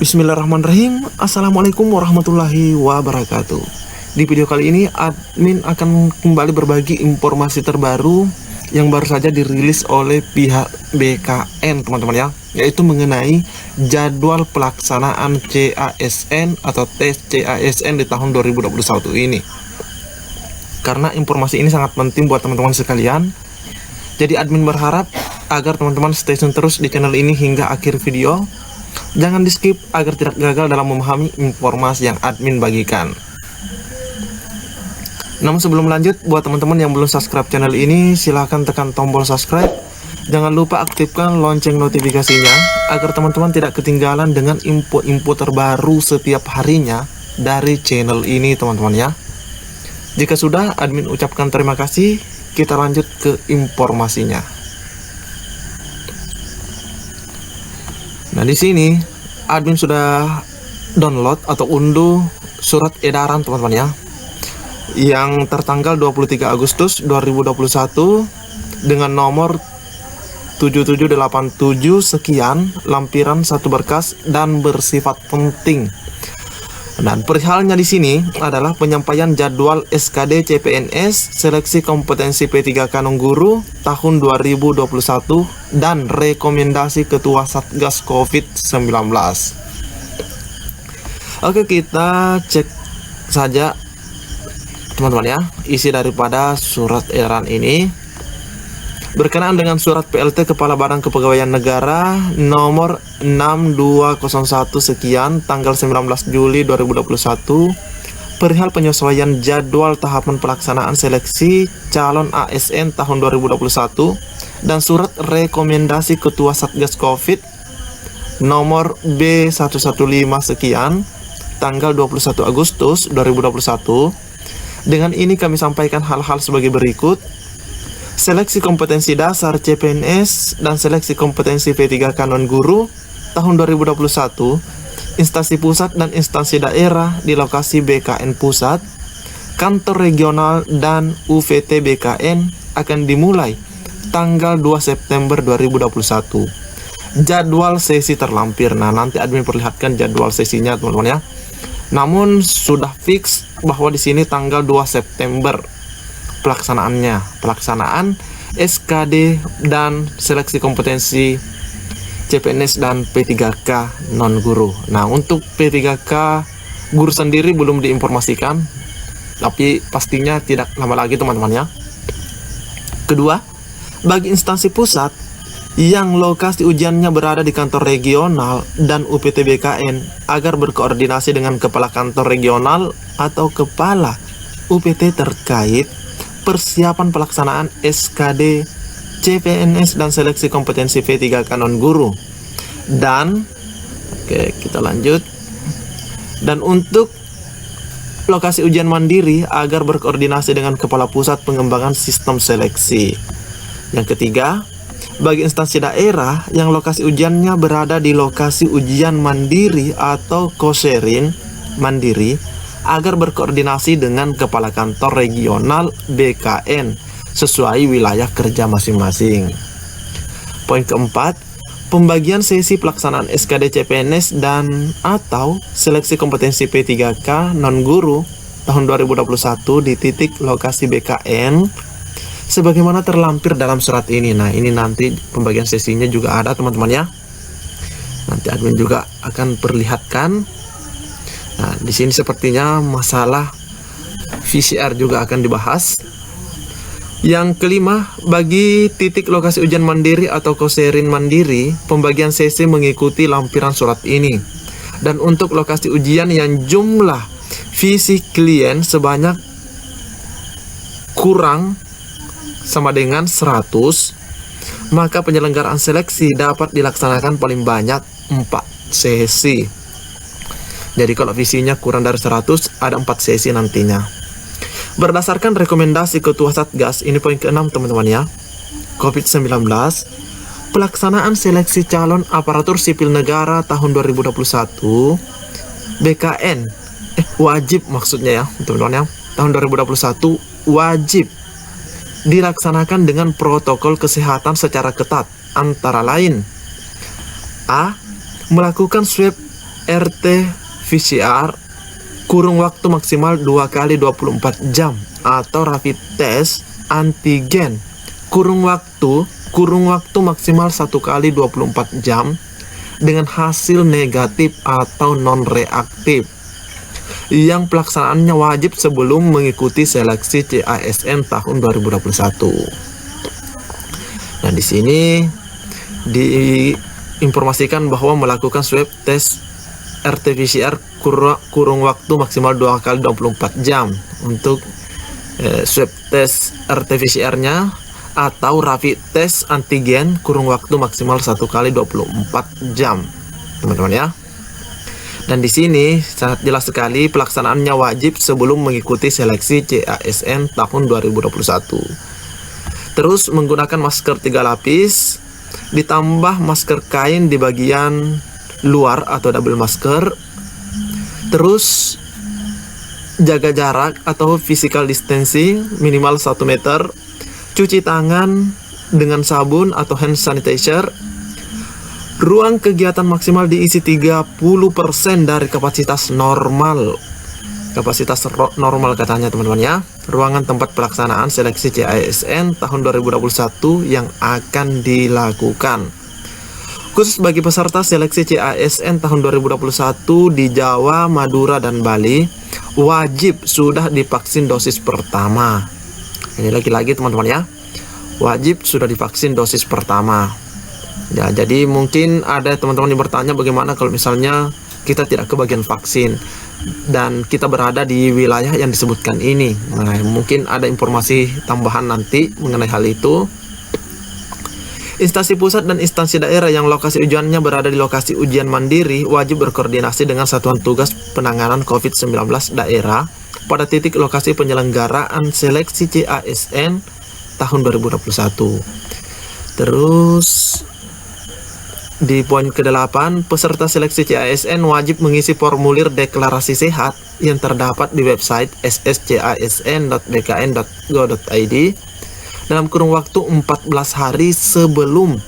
Bismillahirrahmanirrahim. Assalamualaikum warahmatullahi wabarakatuh. Di video kali ini admin akan kembali berbagi informasi terbaru yang baru saja dirilis oleh pihak BKN teman-teman ya, yaitu mengenai jadwal pelaksanaan CASN atau tes CASN di tahun 2021 ini. Karena informasi ini sangat penting buat teman-teman sekalian, jadi admin berharap agar teman-teman stay tune terus di channel ini hingga akhir video. Jangan di skip agar tidak gagal dalam memahami informasi yang admin bagikan. Namun sebelum lanjut, buat teman-teman yang belum subscribe channel ini, silahkan tekan tombol subscribe. Jangan lupa aktifkan lonceng notifikasinya agar teman-teman tidak ketinggalan dengan info-info terbaru setiap harinya dari channel ini teman-teman ya. Jika sudah, admin ucapkan terima kasih. Kita lanjut ke informasinya. Nah, di sini admin sudah download atau unduh surat edaran teman-teman ya, yang tertanggal 23 Agustus 2021 dengan nomor 7787 sekian, lampiran 1 berkas dan bersifat penting. Dan perihalnya di sini adalah penyampaian jadwal SKD CPNS seleksi kompetensi P3K non-guru tahun 2021 dan rekomendasi Ketua Satgas COVID-19. Oke, kita cek saja teman-teman ya isi daripada surat edaran ini. Berkenaan dengan surat PLT Kepala Badan Kepegawaian Negara nomor 6201 sekian tanggal 19 Juli 2021 perihal penyesuaian jadwal tahapan pelaksanaan seleksi calon ASN tahun 2021 dan surat rekomendasi Ketua Satgas Covid nomor B115 sekian tanggal 21 Agustus 2021. Dengan ini kami sampaikan hal-hal sebagai berikut. Seleksi kompetensi dasar CPNS dan seleksi kompetensi P3K non-guru tahun 2021, instansi pusat dan instansi daerah di lokasi BKN pusat, kantor regional dan UVT BKN akan dimulai tanggal 2 September 2021. Jadwal sesi terlampir. Nah, nanti admin perlihatkan jadwal sesinya teman-teman ya. Namun sudah fix bahwa di sini tanggal 2 September pelaksanaan SKD dan seleksi kompetensi CPNS dan P3K non-guru. Nah, untuk P3K guru sendiri belum diinformasikan, tapi pastinya tidak lama lagi teman-teman ya. Kedua, bagi instansi pusat yang lokasi ujiannya berada di kantor regional dan UPT BKN agar berkoordinasi dengan kepala kantor regional atau kepala UPT terkait persiapan pelaksanaan SKD CPNS dan seleksi kompetensi P3K non-guru. Dan oke, kita lanjut. Dan untuk lokasi ujian mandiri agar berkoordinasi dengan kepala pusat pengembangan sistem seleksi. Yang ketiga, bagi instansi daerah yang lokasi ujiannya berada di lokasi ujian mandiri atau koserin mandiri agar berkoordinasi dengan kepala kantor regional BKN sesuai wilayah kerja masing-masing. Poin keempat, pembagian sesi pelaksanaan SKD CPNS dan atau seleksi kompetensi P3K non-guru tahun 2021 di titik lokasi BKN sebagaimana terlampir dalam surat ini. Nah, ini nanti pembagian sesinya juga ada teman-teman ya. Nanti admin juga akan perlihatkan. Nah, di sini sepertinya masalah VCR juga akan dibahas. Yang kelima, bagi titik lokasi ujian mandiri atau koserin mandiri, pembagian sesi mengikuti lampiran surat ini. Dan untuk lokasi ujian yang jumlah visi klien sebanyak kurang sama dengan 100, maka penyelenggaraan seleksi dapat dilaksanakan paling banyak 4 sesi. Jadi kalau visinya kurang dari 100, ada 4 sesi nantinya. Berdasarkan rekomendasi Ketua Satgas, ini poin ke-6 teman-teman ya, COVID-19, pelaksanaan seleksi calon aparatur sipil negara tahun 2021, BKN, wajib maksudnya ya teman-teman ya, tahun 2021 wajib dilaksanakan dengan protokol kesehatan secara ketat, antara lain A. Melakukan swab RT-PCR kurun waktu maksimal 2 kali 24 jam atau rapid test antigen kurun waktu maksimal 1 kali 24 jam dengan hasil negatif atau non-reaktif yang pelaksanaannya wajib sebelum mengikuti seleksi CASN tahun 2021. Nah, di sini diinformasikan bahwa melakukan swab test RT-PCR kurun waktu maksimal 2 kali 24 jam untuk swab test RT-PCR-nya atau rapid test antigen kurun waktu maksimal 1 kali 24 jam, teman-teman ya. Dan di sini sangat jelas sekali pelaksanaannya wajib sebelum mengikuti seleksi CASN tahun 2021. Terus menggunakan masker 3 lapis ditambah masker kain di bagian luar atau double masker. Terus jaga jarak atau physical distancing minimal 1 meter. Cuci tangan dengan sabun atau hand sanitizer. Ruang kegiatan maksimal diisi 30% dari kapasitas normal. Kapasitas normal katanya teman-teman ya. Ruangan tempat pelaksanaan seleksi CASN tahun 2021 yang akan dilakukan. Khusus bagi peserta seleksi CASN tahun 2021 di Jawa, Madura, dan Bali, wajib sudah divaksin dosis pertama. Ini lagi-lagi teman-teman ya, wajib sudah divaksin dosis pertama. Ya, jadi mungkin ada teman-teman yang bertanya bagaimana kalau misalnya kita tidak kebagian vaksin dan kita berada di wilayah yang disebutkan ini. Nah, mungkin ada informasi tambahan nanti mengenai hal itu. Instansi pusat dan instansi daerah yang lokasi ujiannya berada di lokasi ujian mandiri wajib berkoordinasi dengan Satuan Tugas Penanganan COVID-19 daerah pada titik lokasi penyelenggaraan seleksi CASN tahun 2021. Terus di poin ke-8, peserta seleksi CASN wajib mengisi formulir deklarasi sehat yang terdapat di website sscasn.bkn.go.id dalam kurun waktu 14 hari sebelum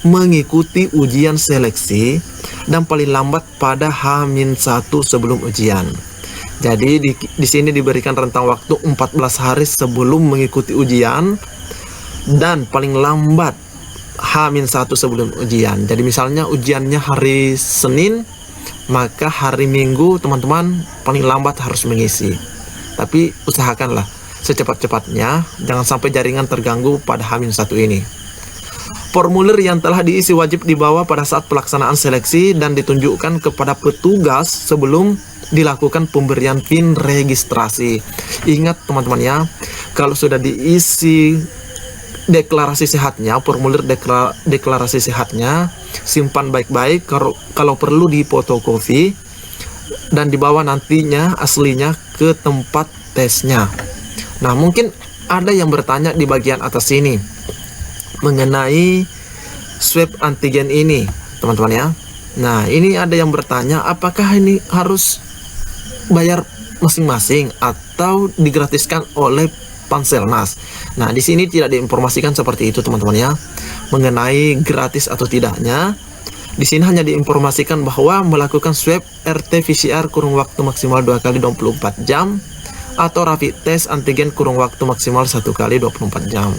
mengikuti ujian seleksi dan paling lambat pada H-1 sebelum ujian. Jadi di sini diberikan rentang waktu 14 hari sebelum mengikuti ujian dan paling lambat H-1 sebelum ujian. Jadi misalnya ujiannya hari Senin, maka hari Minggu teman-teman paling lambat harus mengisi. Tapi usahakanlah secepat-cepatnya, jangan sampai jaringan terganggu pada H-1 ini. Formulir yang telah diisi wajib dibawa pada saat pelaksanaan seleksi dan ditunjukkan kepada petugas sebelum dilakukan pemberian PIN registrasi. Ingat teman-teman ya, kalau sudah diisi deklarasi sehatnya, formulir deklarasi sehatnya, simpan baik-baik, kalau perlu difotokopi dan dibawa nantinya aslinya ke tempat tesnya. Nah, mungkin ada yang bertanya di bagian atas ini mengenai swab antigen ini, teman-teman ya. Nah, ini ada yang bertanya apakah ini harus bayar masing-masing atau digratiskan oleh Panselnas. Nah, di sini tidak diinformasikan seperti itu teman-teman ya, mengenai gratis atau tidaknya. Di sini hanya diinformasikan bahwa melakukan swab RT-PCR kurun waktu maksimal 2 kali 24 jam atau rapid test antigen kurun waktu maksimal 1 kali 24 jam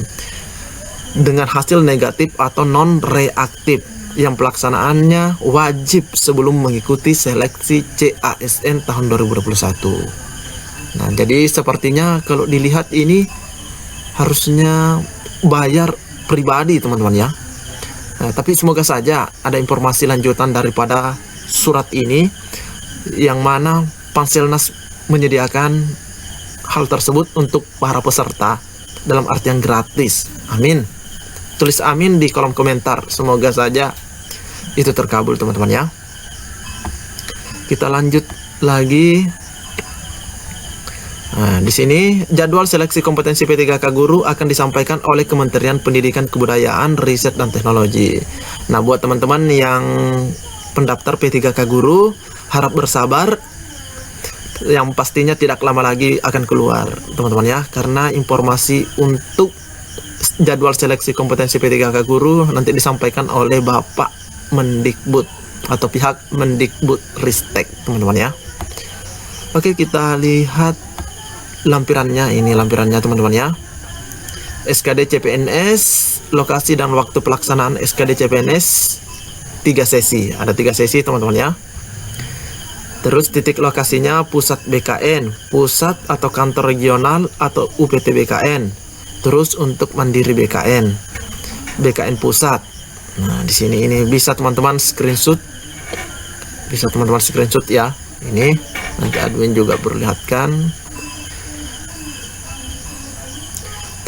dengan hasil negatif atau non-reaktif yang pelaksanaannya wajib sebelum mengikuti seleksi CASN tahun 2021. Nah, jadi sepertinya kalau dilihat ini harusnya bayar pribadi teman-teman ya. Nah, tapi semoga saja ada informasi lanjutan daripada surat ini yang mana Panselnas menyediakan hal tersebut untuk para peserta dalam artian gratis. Amin. Tulis amin di kolom komentar. Semoga saja itu terkabul teman-teman ya. Kita lanjut lagi. Nah, di sini jadwal seleksi kompetensi P3K guru akan disampaikan oleh Kementerian Pendidikan Kebudayaan, Riset dan Teknologi. Nah, buat teman-teman yang pendaftar P3K guru, harap bersabar. Yang pastinya tidak lama lagi akan keluar, teman-teman ya, karena informasi untuk jadwal seleksi kompetensi P3K guru nanti disampaikan oleh Bapak Mendikbud atau pihak Mendikbudristek, teman-teman ya. Oke, kita lihat lampirannya. Ini lampirannya, teman-teman ya. SKD CPNS, lokasi dan waktu pelaksanaan SKD CPNS 3 sesi. Ada 3 sesi, teman-teman ya. Terus titik lokasinya pusat BKN, pusat atau kantor regional atau UPT BKN. Terus untuk mandiri BKN, BKN pusat. Nah, di sini ini bisa teman-teman screenshot. Bisa teman-teman screenshot ya. Ini nanti admin juga perlihatkan.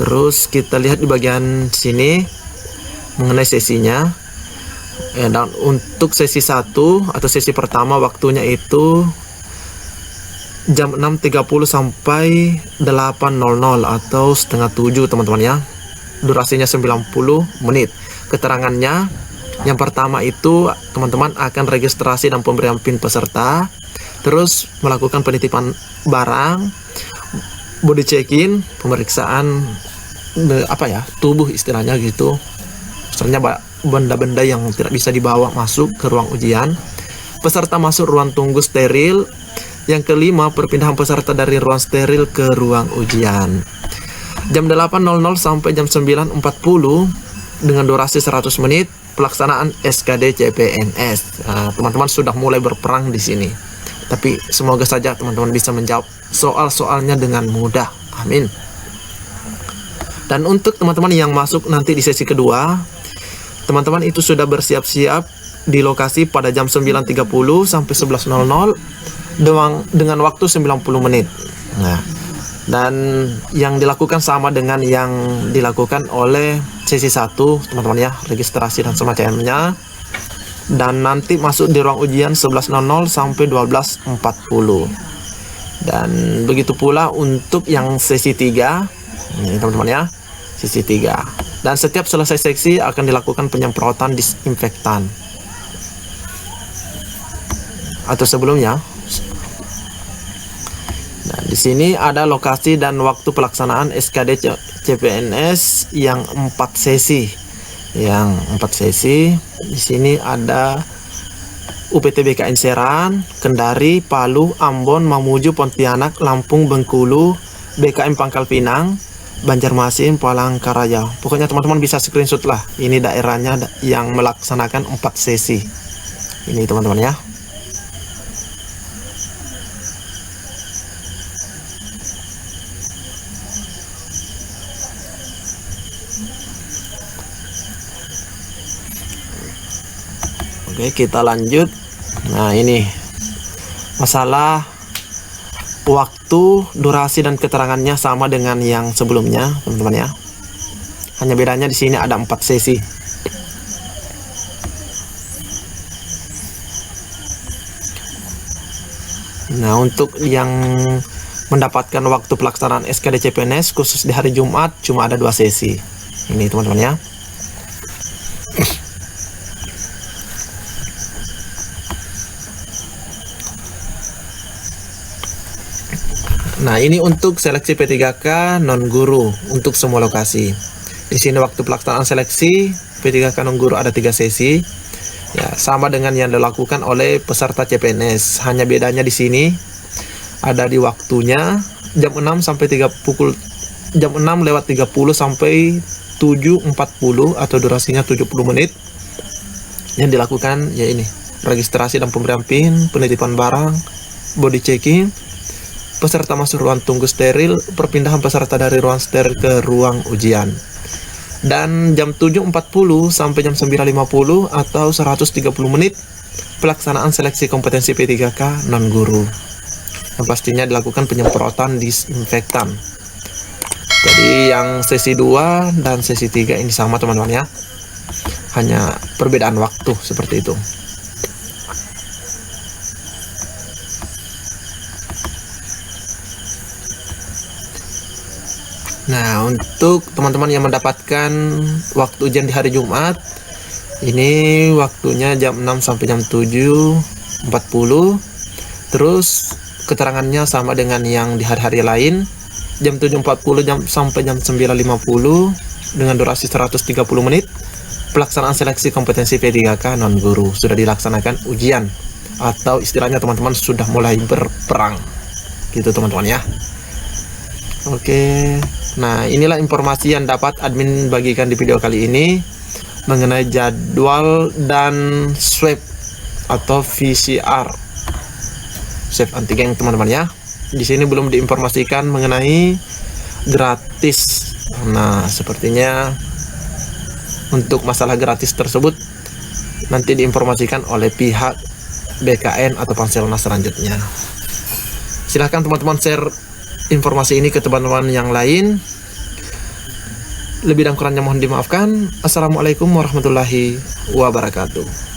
Terus kita lihat di bagian sini mengenai sesinya. Dan untuk sesi 1 atau sesi pertama waktunya itu jam 6.30 sampai 8.00 atau setengah 7, teman-teman ya. Durasinya 90 menit. Keterangannya yang pertama itu teman-teman akan registrasi dan pemberian PIN peserta, terus melakukan penitipan barang, body check-in, pemeriksaan tubuh istilahnya gitu. Misalnya benda-benda yang tidak bisa dibawa masuk ke ruang ujian. Peserta masuk ruang tunggu steril. Yang kelima, perpindahan peserta dari ruang steril ke ruang ujian. Jam 8.00 sampai jam 9.40 dengan durasi 100 menit pelaksanaan SKD CPNS. Teman-teman sudah mulai berperang di sini. Tapi semoga saja teman-teman bisa menjawab soal-soalnya dengan mudah. Amin. Dan untuk teman-teman yang masuk nanti di sesi kedua, teman-teman itu sudah bersiap-siap di lokasi pada jam 9.30 sampai 11.00 dengan waktu 90 menit. Nah, dan yang dilakukan sama dengan yang dilakukan oleh sesi 1, teman-teman ya, registrasi dan semacamnya. Dan nanti masuk di ruang ujian 11.00 sampai 12.40. Dan begitu pula untuk yang sesi 3. Ini teman-teman ya, sesi 3. Dan setiap selesai seksi akan dilakukan penyemprotan disinfektan. Atau sebelumnya. Nah, di sini ada lokasi dan waktu pelaksanaan SKD CPNS yang 4 sesi. Yang 4 sesi. Di sini ada UPT BKN Serang, Kendari, Palu, Ambon, Mamuju, Pontianak, Lampung, Bengkulu, BKM Pangkal Pinang, Banjarmasin, Palangkaraya. Pokoknya teman-teman bisa screenshot lah. Ini daerahnya yang melaksanakan 4 sesi. Ini teman-teman ya. Oke, kita lanjut. Nah, ini masalah waktu, durasi dan keterangannya sama dengan yang sebelumnya, teman-teman ya. Hanya bedanya di sini ada 4 sesi. Nah, untuk yang mendapatkan waktu pelaksanaan SKD CPNS khusus di hari Jumat cuma ada 2 sesi. Ini teman-teman ya. Nah, ini untuk seleksi P3K non guru untuk semua lokasi. Di sini waktu pelaksanaan seleksi P3K non guru ada 3 sesi. Ya, sama dengan yang dilakukan oleh peserta CPNS. Hanya bedanya di sini ada di waktunya jam 6 sampai 30 jam 6 lewat 30 sampai 7.40 atau durasinya 70 menit. Yang dilakukan ya ini, registrasi dan pemberian PIN, penitipan barang, body checking, peserta masuk ruang tunggu steril, perpindahan peserta dari ruang steril ke ruang ujian. Dan jam 7.40 sampai jam 9.50 atau 130 menit pelaksanaan seleksi kompetensi P3K non guru. Yang pastinya dilakukan penyemprotan disinfektan. Jadi yang sesi 2 dan sesi 3 ini sama teman-teman ya. Hanya perbedaan waktu seperti itu. Nah, untuk teman-teman yang mendapatkan waktu ujian di hari Jumat, ini waktunya jam 6 sampai jam 7.40. Terus keterangannya sama dengan yang di hari-hari lain, jam 7.40 sampai jam 9.50 dengan durasi 130 menit. pelaksanaan seleksi kompetensi P3K non guru, sudah dilaksanakan ujian atau istilahnya teman-teman sudah mulai berperang gitu teman-teman ya. Oke, nah inilah informasi yang dapat admin bagikan di video kali ini mengenai jadwal dan swab atau PCR swab antigen teman-teman ya. Di sini belum diinformasikan mengenai gratis. Nah, sepertinya untuk masalah gratis tersebut nanti diinformasikan oleh pihak BKN atau Panselnas selanjutnya. Silahkan teman-teman share informasi ini ke teman-teman yang lain. Lebih dan kurangnya mohon dimaafkan. Assalamualaikum warahmatullahi wabarakatuh.